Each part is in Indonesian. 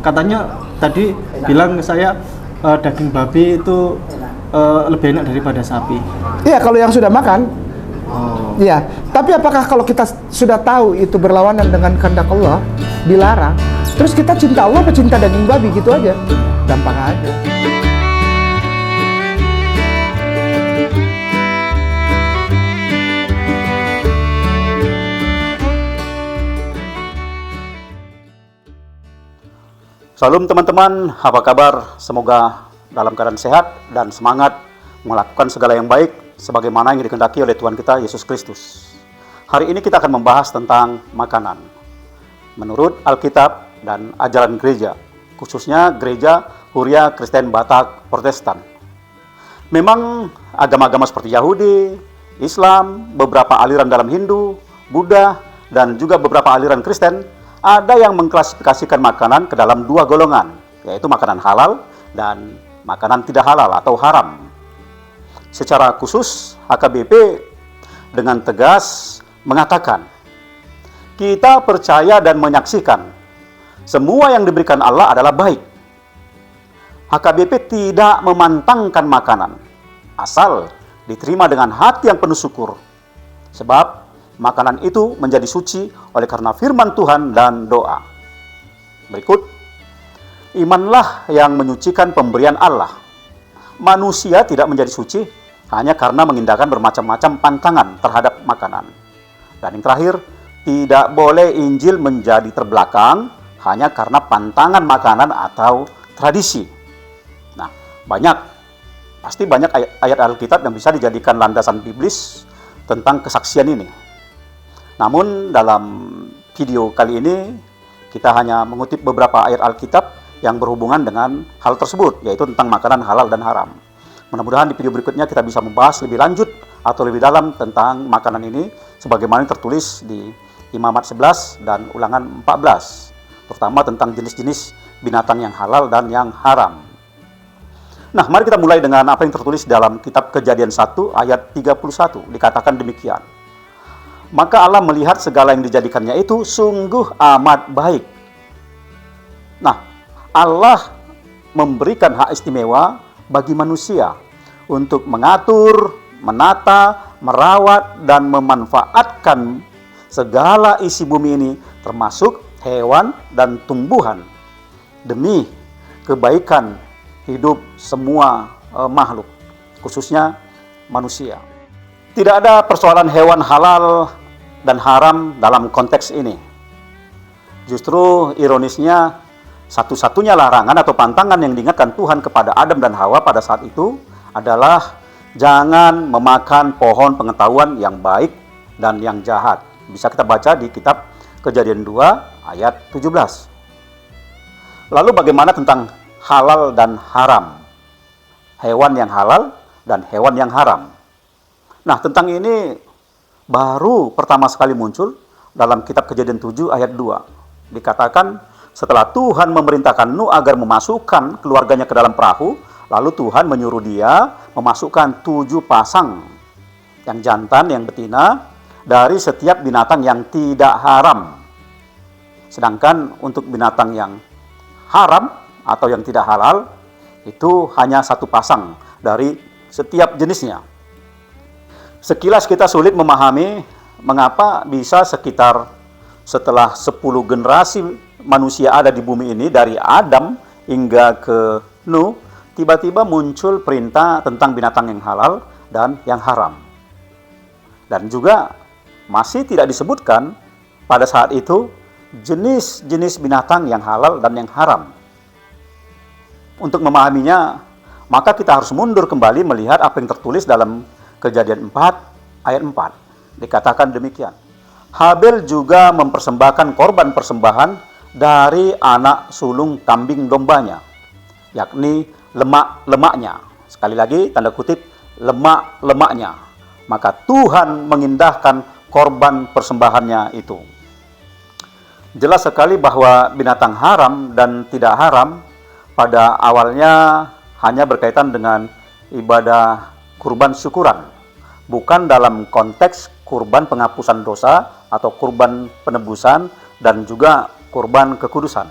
katanya tadi bilang ke saya daging babi itu lebih enak daripada sapi. Iya, kalau yang sudah makan. Oh. Iya, tapi apakah kalau kita sudah tahu itu berlawanan dengan kehendak Allah, dilarang, terus kita cinta Allah apa cinta daging babi, gitu aja, gampang aja. Salam teman-teman, apa kabar? Semoga dalam keadaan sehat dan semangat melakukan segala yang baik sebagaimana yang dikehendaki oleh Tuhan kita Yesus Kristus. Hari ini kita akan membahas tentang makanan. Menurut Alkitab dan ajaran gereja, khususnya gereja Huria Kristen Batak Protestan. Memang agama-agama seperti Yahudi, Islam, beberapa aliran dalam Hindu, Buddha, dan juga beberapa aliran Kristen ada yang mengklasifikasikan makanan ke dalam dua golongan, yaitu makanan halal dan makanan tidak halal atau haram. Secara khusus, HKBP dengan tegas mengatakan, kita percaya dan menyaksikan semua yang diberikan Allah adalah baik. HKBP tidak memantangkan makanan, asal diterima dengan hati yang penuh syukur. Sebab makanan itu menjadi suci oleh karena firman Tuhan dan doa. Berikut, imanlah yang menyucikan pemberian Allah. Manusia tidak menjadi suci hanya karena mengindahkan bermacam-macam pantangan terhadap makanan. Dan yang terakhir, tidak boleh Injil menjadi terbelakang hanya karena pantangan makanan atau tradisi. Nah, pasti banyak ayat Alkitab yang bisa dijadikan landasan biblis tentang kesaksian ini. Namun dalam video kali ini kita hanya mengutip beberapa ayat Alkitab yang berhubungan dengan hal tersebut, yaitu tentang makanan halal dan haram. Mudah-mudahan di video berikutnya kita bisa membahas lebih lanjut atau lebih dalam tentang makanan ini sebagaimana tertulis di Imamat 11 dan Ulangan 14, terutama tentang jenis-jenis binatang yang halal dan yang haram. Nah, mari kita mulai dengan apa yang tertulis dalam kitab Kejadian 1 ayat 31. Dikatakan demikian. Maka Allah melihat segala yang dijadikannya itu sungguh amat baik. Nah, Allah memberikan hak istimewa bagi manusia untuk mengatur, menata, merawat, dan memanfaatkan segala isi bumi ini, termasuk hewan dan tumbuhan, demi kebaikan hidup semua makhluk, khususnya manusia. Tidak ada persoalan hewan halal dan haram dalam konteks ini. Justru ironisnya, satu-satunya larangan atau pantangan yang diingatkan Tuhan kepada Adam dan Hawa pada saat itu adalah jangan memakan pohon pengetahuan yang baik dan yang jahat. Bisa kita baca di kitab Kejadian 2 ayat 17. Lalu bagaimana tentang halal dan haram? Hewan yang halal dan hewan yang haram. Nah, tentang ini baru pertama sekali muncul dalam kitab Kejadian 7 ayat 2. Dikatakan setelah Tuhan memerintahkan Nuh agar memasukkan keluarganya ke dalam perahu, lalu Tuhan menyuruh dia memasukkan 7 pasang, yang jantan, yang betina, dari setiap binatang yang tidak haram. Sedangkan untuk binatang yang haram atau yang tidak halal, itu hanya 1 pasang dari setiap jenisnya. Sekilas kita sulit memahami mengapa bisa setelah 10 generasi manusia ada di bumi ini, dari Adam hingga ke Nuh, tiba-tiba muncul perintah tentang binatang yang halal dan yang haram. Dan juga masih tidak disebutkan pada saat itu jenis-jenis binatang yang halal dan yang haram. Untuk memahaminya, maka kita harus mundur kembali melihat apa yang tertulis dalam Kejadian 4 ayat 4. Dikatakan demikian. Habel juga mempersembahkan korban persembahan dari anak sulung kambing dombanya, yakni lemak-lemaknya. Sekali lagi tanda kutip, lemak-lemaknya. Maka Tuhan mengindahkan korban persembahannya itu. Jelas sekali bahwa binatang haram dan tidak haram pada awalnya hanya berkaitan dengan ibadah kurban syukuran, bukan dalam konteks kurban penghapusan dosa atau kurban penebusan dan juga kurban kekudusan.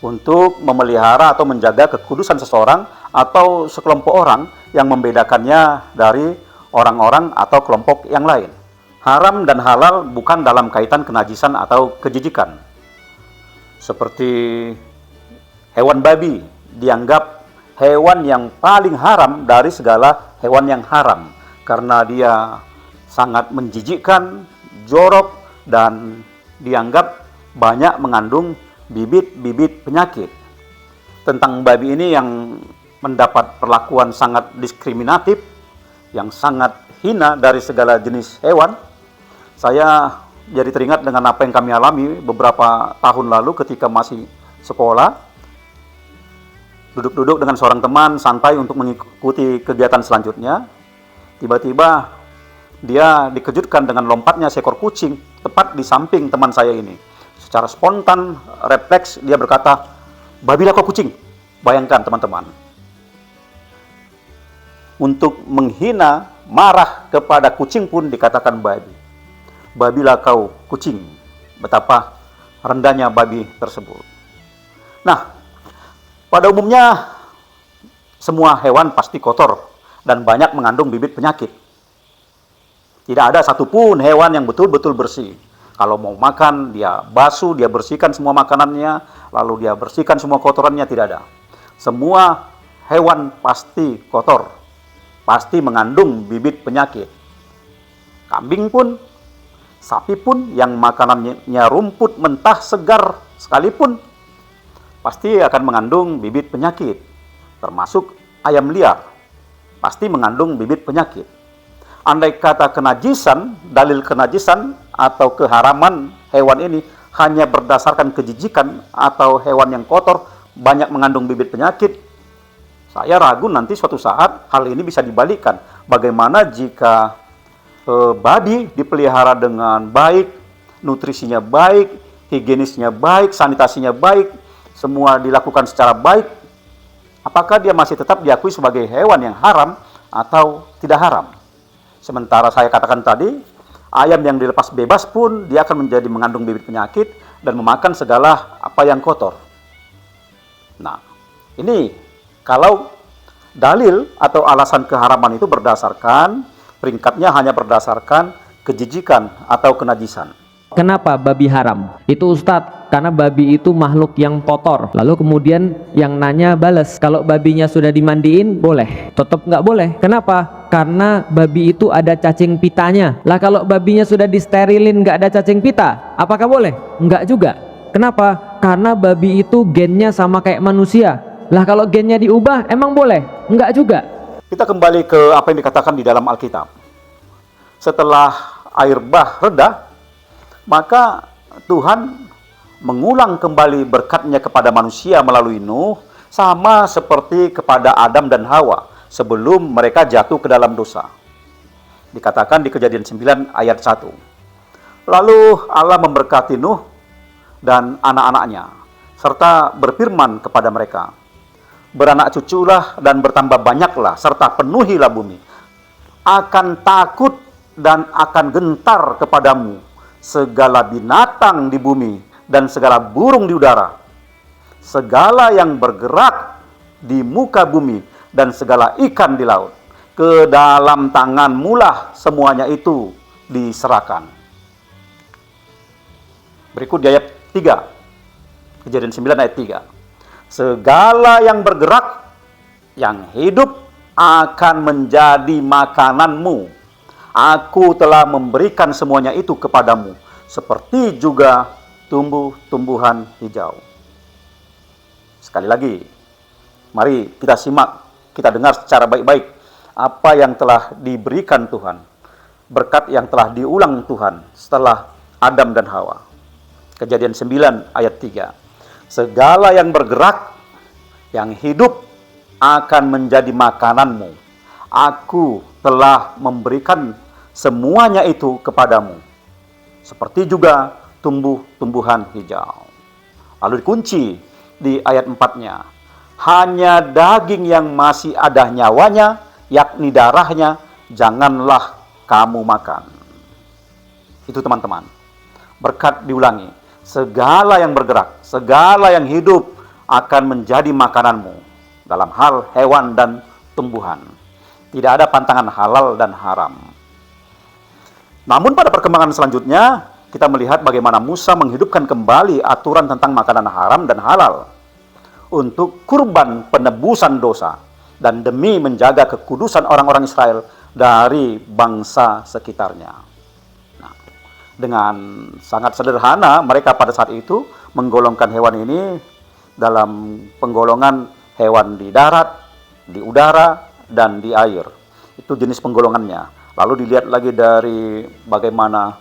untuk memelihara atau menjaga kekudusan seseorang atau sekelompok orang yang membedakannya dari orang-orang atau kelompok yang lain. Haram dan halal bukan dalam kaitan kenajisan atau kejijikan. Seperti hewan babi dianggap hewan yang paling haram dari segala hewan yang haram karena dia sangat menjijikkan, jorok, dan dianggap banyak mengandung bibit-bibit penyakit. Tentang babi ini yang mendapat perlakuan sangat diskriminatif, yang sangat hina dari segala jenis hewan. Saya jadi teringat dengan apa yang kami alami beberapa tahun lalu ketika masih sekolah. Duduk-duduk dengan seorang teman santai untuk mengikuti kegiatan selanjutnya. Tiba-tiba dia dikejutkan dengan lompatnya seekor kucing tepat di samping teman saya ini. Secara spontan, refleks dia berkata, "Babilah kau kucing." Bayangkan teman-teman. Untuk menghina, marah kepada kucing pun dikatakan babi. Babilah kau kucing. Betapa rendahnya babi tersebut. Nah, pada umumnya semua hewan pasti kotor dan banyak mengandung bibit penyakit. Tidak ada satupun hewan yang betul-betul bersih. Kalau mau makan, dia basuh, dia bersihkan semua makanannya, lalu dia bersihkan semua kotorannya, tidak ada. Semua hewan pasti kotor, pasti mengandung bibit penyakit. Kambing pun, sapi pun yang makanannya rumput mentah segar sekalipun, pasti akan mengandung bibit penyakit. Termasuk ayam liar, pasti mengandung bibit penyakit. Andai kata kenajisan, dalil kenajisan atau keharaman hewan ini hanya berdasarkan kejijikan atau hewan yang kotor banyak mengandung bibit penyakit, saya ragu nanti suatu saat hal ini bisa dibalikkan. Bagaimana jika babi dipelihara dengan baik, nutrisinya baik, higienisnya baik, sanitasinya baik, semua dilakukan secara baik, apakah dia masih tetap diakui sebagai hewan yang haram atau tidak haram? Sementara saya katakan tadi, ayam yang dilepas bebas pun dia akan menjadi mengandung bibit penyakit dan memakan segala apa yang kotor. Nah, ini kalau dalil atau alasan keharaman itu berdasarkan, peringkatnya hanya berdasarkan kejijikan atau kenajisan. Kenapa babi haram? Itu Ustadz, karena babi itu makhluk yang kotor. Lalu kemudian yang nanya bales, kalau babinya sudah dimandiin boleh? Tetap nggak boleh. Kenapa? Karena babi itu ada cacing pitanya. Lah kalau babinya sudah disterilin nggak ada cacing pita, apakah boleh? Nggak juga. Kenapa? Karena babi itu gennya sama kayak manusia. Lah kalau gennya diubah emang boleh? Enggak juga. Kita kembali ke apa yang dikatakan di dalam Alkitab. Setelah air bah reda, maka Tuhan mengulang kembali berkat-Nya kepada manusia melalui Nuh, sama seperti kepada Adam dan Hawa sebelum mereka jatuh ke dalam dosa. Dikatakan di Kejadian 9 ayat 1. Lalu Allah memberkati Nuh dan anak-anaknya, serta berfirman kepada mereka, "Beranak cuculah dan bertambah banyaklah, serta penuhilah bumi. Akan takut dan akan gentar kepadamu segala binatang di bumi dan segala burung di udara, segala yang bergerak di muka bumi dan segala ikan di laut. Ke dalam tanganmu lah semuanya itu diserahkan." Berikut di ayat 3. Kejadian 9 ayat 3. Segala yang bergerak, yang hidup akan menjadi makananmu. Aku telah memberikan semuanya itu kepadamu, seperti juga tumbuh-tumbuhan hijau. Sekali lagi, mari kita simak, kita dengar secara baik-baik apa yang telah diberikan Tuhan, berkat yang telah diulang Tuhan setelah Adam dan Hawa. Kejadian 9 ayat 3. Segala yang bergerak, yang hidup akan menjadi makananmu. Aku telah memberikan semuanya itu kepadamu, seperti juga tumbuh-tumbuhan hijau. Lalu dikunci di ayat 4-nya. Hanya daging yang masih ada nyawanya, yakni darahnya, janganlah kamu makan. Itu teman-teman. Berkat diulangi. Segala yang bergerak, segala yang hidup akan menjadi makananmu dalam hal hewan dan tumbuhan. Tidak ada pantangan halal dan haram. Namun pada perkembangan selanjutnya, kita melihat bagaimana Musa menghidupkan kembali aturan tentang makanan haram dan halal untuk kurban penebusan dosa dan demi menjaga kekudusan orang-orang Israel dari bangsa sekitarnya. Nah, dengan sangat sederhana, mereka pada saat itu menggolongkan hewan ini dalam penggolongan hewan di darat, di udara, dan di air. Itu jenis penggolongannya. Lalu dilihat lagi dari bagaimana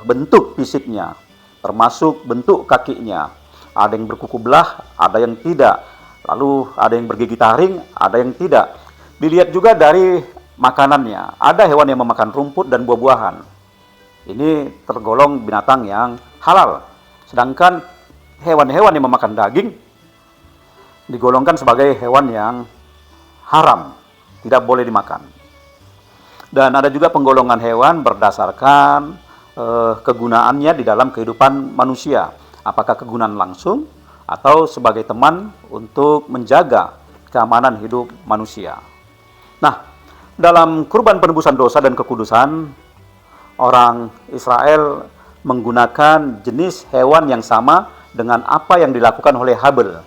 bentuk fisiknya, termasuk bentuk kakinya. Ada yang berkuku belah, ada yang tidak. Lalu ada yang bergigi taring, ada yang tidak. Dilihat juga dari makanannya. Ada hewan yang memakan rumput dan buah-buahan. Ini tergolong binatang yang halal. Sedangkan hewan-hewan yang memakan daging digolongkan sebagai hewan yang haram, tidak boleh dimakan. Dan ada juga penggolongan hewan berdasarkan kegunaannya di dalam kehidupan manusia. Apakah kegunaan langsung atau sebagai teman untuk menjaga keamanan hidup manusia. Nah, dalam kurban penebusan dosa dan kekudusan, orang Israel menggunakan jenis hewan yang sama dengan apa yang dilakukan oleh Habel.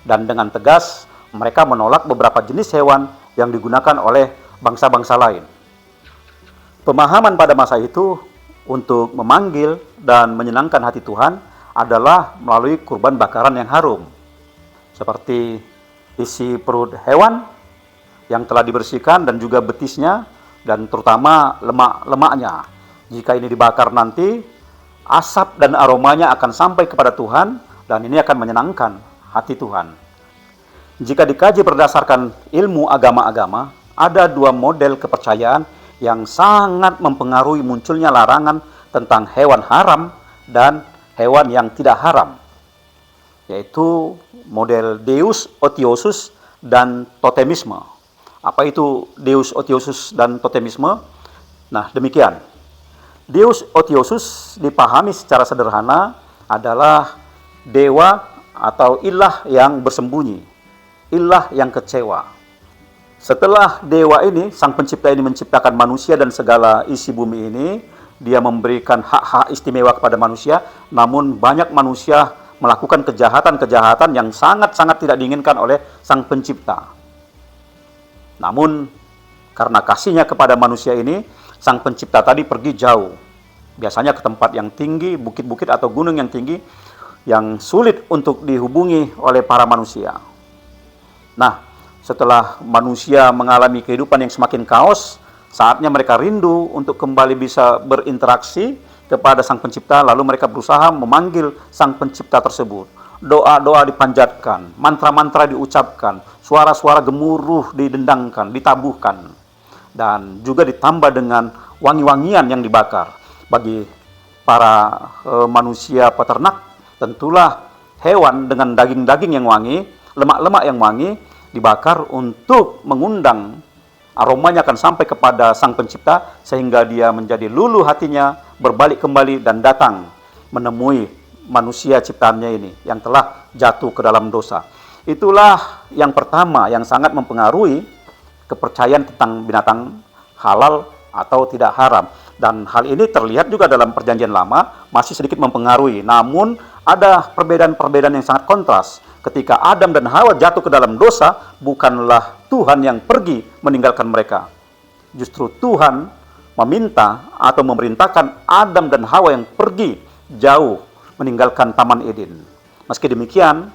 Dan dengan tegas, mereka menolak beberapa jenis hewan yang digunakan oleh bangsa-bangsa lain. Pemahaman pada masa itu untuk memanggil dan menyenangkan hati Tuhan adalah melalui kurban bakaran yang harum, seperti isi perut hewan yang telah dibersihkan dan juga betisnya, dan terutama lemak-lemaknya. Jika ini dibakar nanti, asap dan aromanya akan sampai kepada Tuhan, dan ini akan menyenangkan hati Tuhan. Jika dikaji berdasarkan ilmu agama-agama, ada dua model kepercayaan yang sangat mempengaruhi munculnya larangan tentang hewan haram dan hewan yang tidak haram, yaitu model Deus Otiosus dan totemisme. Apa itu Deus Otiosus dan totemisme? Nah, demikian. Deus Otiosus dipahami secara sederhana adalah dewa atau ilah yang bersembunyi, ilah yang kecewa. Setelah dewa ini, sang pencipta ini menciptakan manusia dan segala isi bumi ini, dia memberikan hak-hak istimewa kepada manusia, namun banyak manusia melakukan kejahatan-kejahatan yang sangat-sangat tidak diinginkan oleh sang pencipta. Namun, karena kasihnya kepada manusia ini, sang pencipta tadi pergi jauh. Biasanya ke tempat yang tinggi, bukit-bukit atau gunung yang tinggi, yang sulit untuk dihubungi oleh para manusia. Nah, setelah manusia mengalami kehidupan yang semakin kaos, saatnya mereka rindu untuk kembali bisa berinteraksi kepada sang pencipta, lalu mereka berusaha memanggil sang pencipta tersebut. Doa-doa dipanjatkan, mantra-mantra diucapkan, suara-suara gemuruh didendangkan, ditabuhkan, dan juga ditambah dengan wangi-wangian yang dibakar. Bagi para manusia peternak, tentulah hewan dengan daging-daging yang wangi, lemak-lemak yang wangi, dibakar untuk mengundang aromanya akan sampai kepada sang pencipta, sehingga dia menjadi luluh hatinya, berbalik kembali dan datang menemui manusia ciptaannya ini yang telah jatuh ke dalam dosa. Itulah yang pertama yang sangat mempengaruhi kepercayaan tentang binatang halal atau tidak haram. Dan hal ini terlihat juga dalam Perjanjian Lama, masih sedikit mempengaruhi. Namun ada perbedaan-perbedaan yang sangat kontras. Ketika Adam dan Hawa jatuh ke dalam dosa, bukanlah Tuhan yang pergi meninggalkan mereka. Justru Tuhan meminta atau memerintahkan Adam dan Hawa yang pergi jauh meninggalkan Taman Eden. Meski demikian,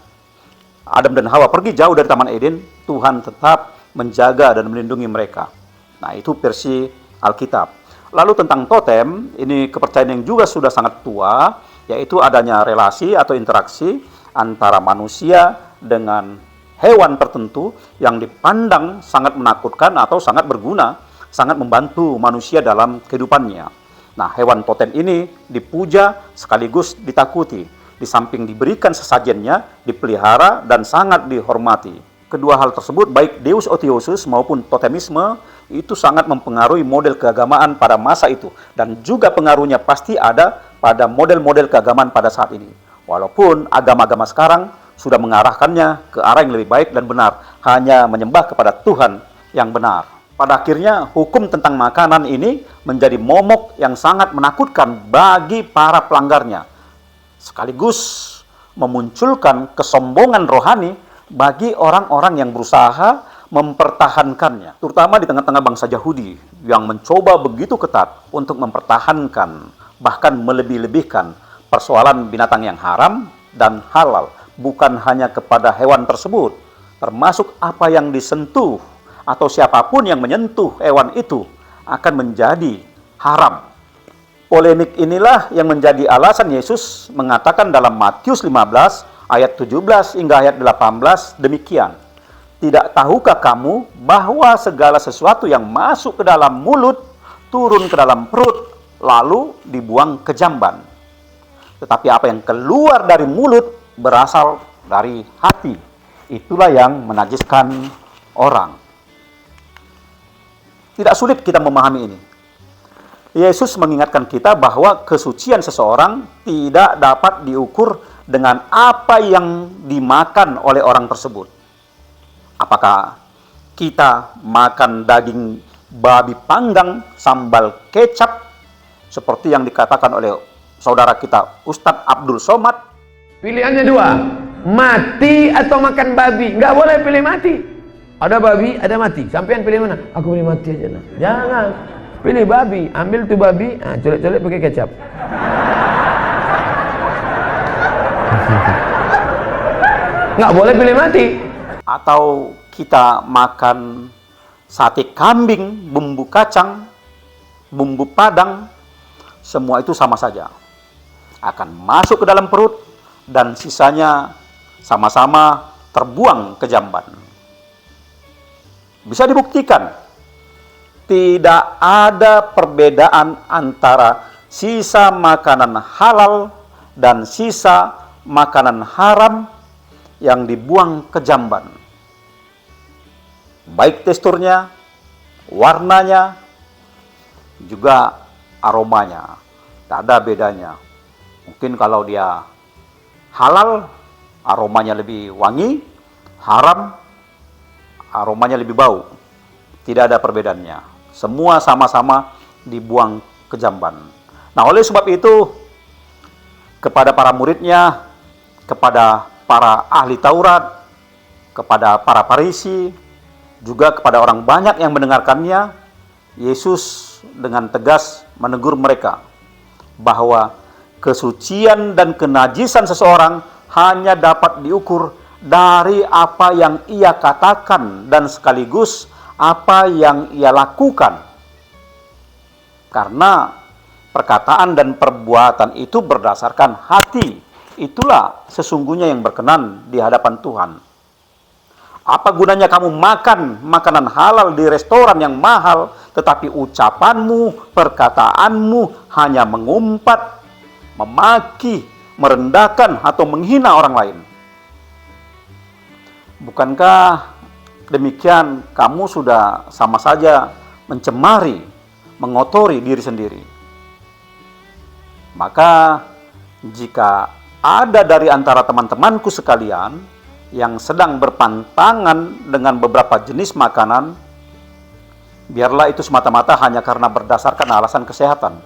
Adam dan Hawa pergi jauh dari Taman Eden, Tuhan tetap menjaga dan melindungi mereka. Nah, itu versi Alkitab. Lalu tentang totem, ini kepercayaan yang juga sudah sangat tua, yaitu adanya relasi atau interaksi antara manusia dengan hewan tertentu yang dipandang sangat menakutkan atau sangat berguna, sangat membantu manusia dalam kehidupannya. Nah, hewan totem ini dipuja sekaligus ditakuti, di samping diberikan sesajennya, dipelihara dan sangat dihormati. Kedua hal tersebut, baik Deus Otiosus maupun totemisme, itu sangat mempengaruhi model keagamaan pada masa itu. Dan juga pengaruhnya pasti ada pada model-model keagamaan pada saat ini. Walaupun agama-agama sekarang sudah mengarahkannya ke arah yang lebih baik dan benar, hanya menyembah kepada Tuhan yang benar. Pada akhirnya, hukum tentang makanan ini menjadi momok yang sangat menakutkan bagi para pelanggarnya, sekaligus memunculkan kesombongan rohani bagi orang-orang yang berusaha mempertahankannya, terutama di tengah-tengah bangsa Yahudi yang mencoba begitu ketat untuk mempertahankan, bahkan melebih-lebihkan persoalan binatang yang haram dan halal, bukan hanya kepada hewan tersebut, termasuk apa yang disentuh atau siapapun yang menyentuh hewan itu akan menjadi haram. Polemik inilah yang menjadi alasan Yesus mengatakan dalam Matius 15 ayat 17 hingga ayat 18 demikian. Tidak tahukah kamu bahwa segala sesuatu yang masuk ke dalam mulut turun ke dalam perut lalu dibuang ke jamban. Tetapi apa yang keluar dari mulut berasal dari hati. Itulah yang menajiskan orang. Tidak sulit kita memahami ini. Yesus mengingatkan kita bahwa kesucian seseorang tidak dapat diukur dengan apa yang dimakan oleh orang tersebut. Apakah kita makan daging babi panggang sambal kecap seperti yang dikatakan oleh saudara kita Ustadz Abdul Somad? Pilihannya dua, mati atau makan babi. Nggak boleh pilih mati. Ada babi, ada mati. Sampean pilih mana? Aku pilih mati aja. Nah. Jangan. Pilih babi. Ambil tuh babi, colek-colek pakai kecap. Nggak boleh pilih mati. Atau kita makan sate kambing, bumbu kacang, bumbu padang, semua itu sama saja. Akan masuk ke dalam perut dan sisanya sama-sama terbuang ke jamban. Bisa dibuktikan, tidak ada perbedaan antara sisa makanan halal dan sisa makanan haram yang dibuang ke jamban. Baik teksturnya, warnanya, juga aromanya. Tak ada bedanya. Mungkin kalau dia halal, aromanya lebih wangi, haram, aromanya lebih bau. Tidak ada perbedaannya. Semua sama-sama dibuang ke jamban. Nah, oleh sebab itu, kepada para muridnya, kepada para ahli Taurat, kepada para Farisi, juga kepada orang banyak yang mendengarkannya, Yesus dengan tegas menegur mereka bahwa kesucian dan kenajisan seseorang hanya dapat diukur dari apa yang ia katakan dan sekaligus apa yang ia lakukan. Karena perkataan dan perbuatan itu berdasarkan hati. Itulah sesungguhnya yang berkenan di hadapan Tuhan. Apa gunanya kamu makan makanan halal di restoran yang mahal, tetapi ucapanmu, perkataanmu hanya mengumpat, memaki, merendahkan atau menghina orang lain? Bukankah demikian kamu sudah sama saja mencemari, mengotori diri sendiri? Maka jika ada dari antara teman-temanku sekalian yang sedang berpantangan dengan beberapa jenis makanan, biarlah itu semata-mata hanya karena berdasarkan alasan kesehatan,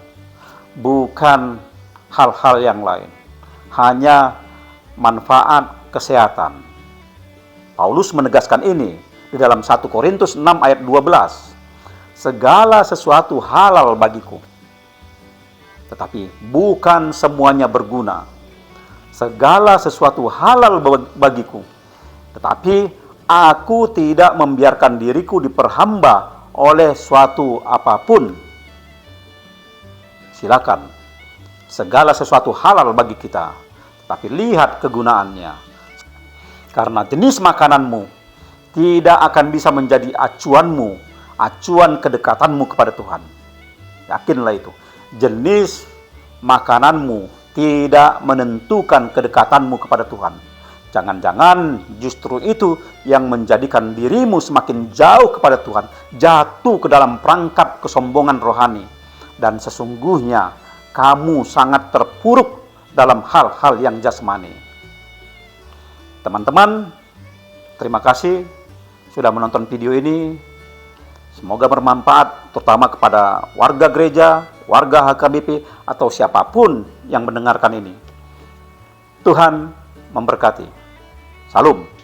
bukan hal-hal yang lain, hanya manfaat kesehatan. Paulus menegaskan ini di dalam 1 Korintus 6 ayat 12. Segala sesuatu halal bagiku, tetapi bukan semuanya berguna. Segala sesuatu halal bagiku, tetapi aku tidak membiarkan diriku diperhamba oleh suatu apapun. Silakan, segala sesuatu halal bagi kita, tetapi lihat kegunaannya. Karena jenis makananmu tidak akan bisa menjadi acuanmu, acuan kedekatanmu kepada Tuhan. Yakinlah itu. Jenis makananmu tidak menentukan kedekatanmu kepada Tuhan. Jangan-jangan justru itu yang menjadikan dirimu semakin jauh kepada Tuhan, jatuh ke dalam perangkap kesombongan rohani. Dan sesungguhnya kamu sangat terpuruk dalam hal-hal yang jasmani. teman-teman, terima kasih sudah menonton video ini. Semoga bermanfaat, terutama kepada warga gereja, warga HKBP, atau siapapun yang mendengarkan ini. Tuhan memberkati. Salam.